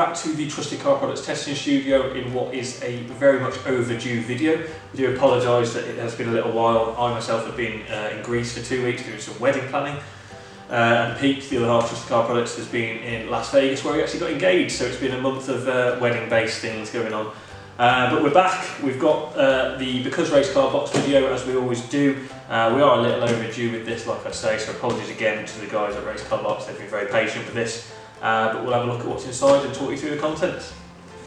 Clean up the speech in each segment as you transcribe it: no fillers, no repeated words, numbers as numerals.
back to the Trusted Car Products testing studio in what is a very much overdue video. We do apologise that it has been a little while. I myself have been in Greece for 2 weeks doing some wedding planning, and Pete, the other half of Trusted Car Products, has been in Las Vegas where we actually got engaged, so it's been a month of wedding based things going on. But we're back. We've got the BecauseRaceCarBox video, as we always do. We are a little overdue with this, like I say, so apologies again to the guys at RaceCarBox. They've been very patient with this, but we'll have a look at what's inside and talk you through the contents.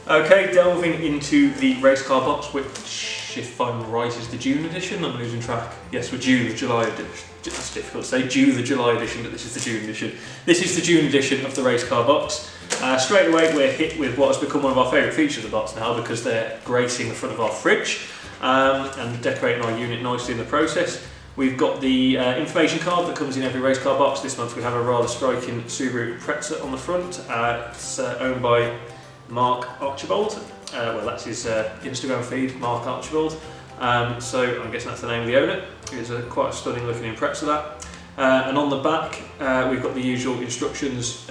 Okay, delving into the RaceCarBox, which, if I'm right, is the June edition. I'm losing track. Yes, we're June, the July edition. That's difficult to say. June, the July edition, but this is the June edition. This is the June edition of the RaceCarBox. Straight away we're hit with what has become one of our favourite features of the box now, because they're gracing the front of our fridge and decorating our unit nicely in the process. We've got the information card that comes in every race car box. This month we have a rather striking Subaru Impreza on the front. It's owned by Mark Archibald. Well, that's his Instagram feed, Mark Archibald. So I'm guessing that's the name of the owner. It's quite a stunning looking Impreza, that. And on the back we've got the usual instructions,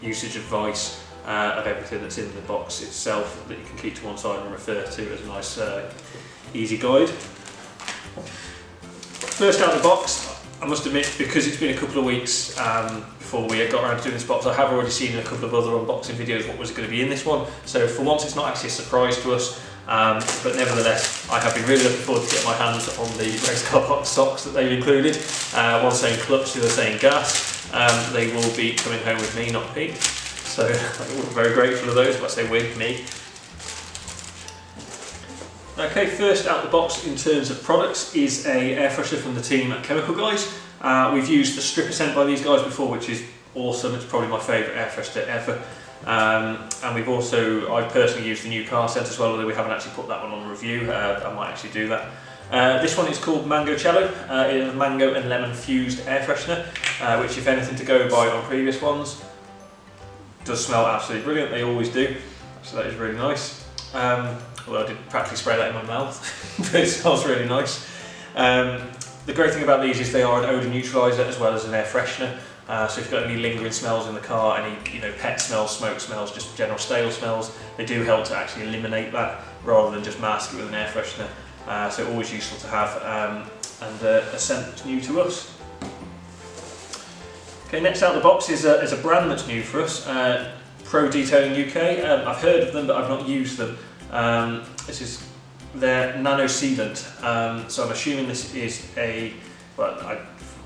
usage advice of everything that's in the box itself that you can keep to one side and refer to as a nice easy guide. First out of the box, I must admit, because it's been a couple of weeks before we got around to doing this box, I have already seen in a couple of other unboxing videos what was going to be in this one, so for once it's not actually a surprise to us. But nevertheless, I have been really looking forward to getting my hands on the RaceCarBox socks that they've included. One saying clutch, the other saying gas. They will be coming home with me, not Pete. So I'm very grateful of those, but I say with me. Okay, first out the box in terms of products is a air freshener from the team Chemical guys. We've used the stripper scent by these guys before, which is awesome. It's probably my favourite air freshener ever. And we've also, I personally used the new car scent as well, although we haven't actually put that one on review. I might actually do that. This one is called Mango Cello. It is a mango and lemon fused air freshener, which, if anything to go by on previous ones, does smell absolutely brilliant. They always do, so that is really nice. Although I did practically spray that in my mouth, but it smells really nice. The great thing about these is they are an odour neutraliser as well as an air freshener. So if you've got any lingering smells in the car, any pet smells, smoke smells, just general stale smells, they do help to actually eliminate that rather than just mask it with an air freshener. So always useful to have, and a scent that's new to us. Okay, next out of the box is a brand that's new for us, Pro Detailing UK. I've heard of them, but I've not used them. This is their nano sealant. So I'm assuming this is a, well,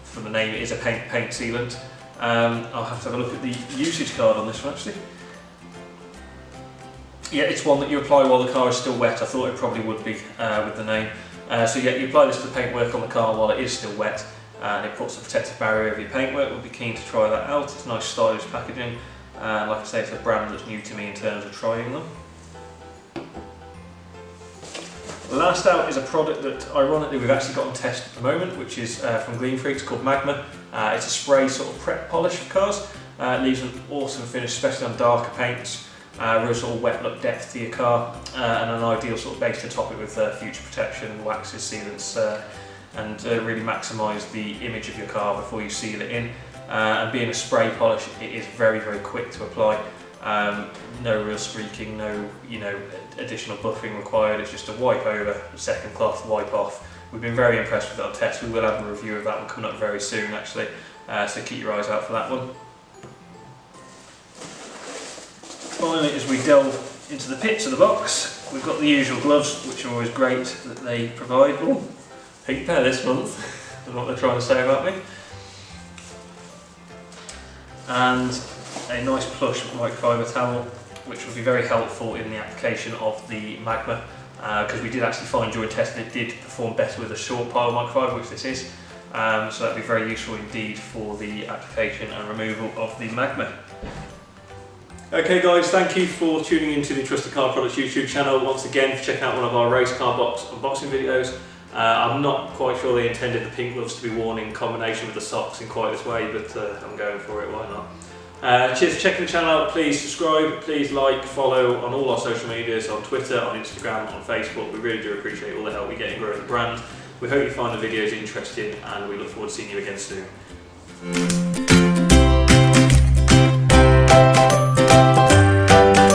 from the name it is a paint sealant. I'll have to have a look at the usage card on this one actually. Yeah, it's one that you apply while the car is still wet. I thought it probably would be with the name. So yeah, you apply this to the paintwork on the car while it is still wet, and it puts a protective barrier over your paintwork. We'll be keen to try that out. It's nice stylish packaging. Like I say, it's a brand that's new to me in terms of trying them. Last out is a product that ironically we've actually got on test at the moment, which is from Green Freaks, called Magma. It's a spray sort of prep polish for cars. It leaves an awesome finish, especially on darker paints. Real sort of wet look depth to your car, and an ideal sort of base to top it with future protection, waxes, sealants, and really maximise the image of your car before you seal it in. And being a spray polish, it is very, very quick to apply. No real streaking, no additional buffing required. It's just a wipe over, second cloth, wipe off. We've been very impressed with that on test. We will have a review of that one coming up very soon actually, so keep your eyes out for that one. Finally, as we delve into the pits of the box, we've got the usual gloves, which are always great that they provide. Oh, pink pair this month, is what they're trying to say about me. And a nice plush microfiber towel, which will be very helpful in the application of the Magma, because we did actually find during testing it did perform better with a short pile microfiber, which this is. So that'd be very useful indeed for the application and removal of the Magma. Okay guys, thank you for tuning into the Trusted Car Products YouTube channel once again, for checking out one of our RaceCarBox unboxing videos. I'm not quite sure they intended the pink gloves to be worn in combination with the socks in quite this way, but I'm going for it, why not? Cheers for checking the channel out. Please subscribe, please like, follow on all our social medias, on Twitter, on Instagram, on Facebook. We really do appreciate all the help we get in growing the brand. We hope you find the videos interesting, and we look forward to seeing you again soon.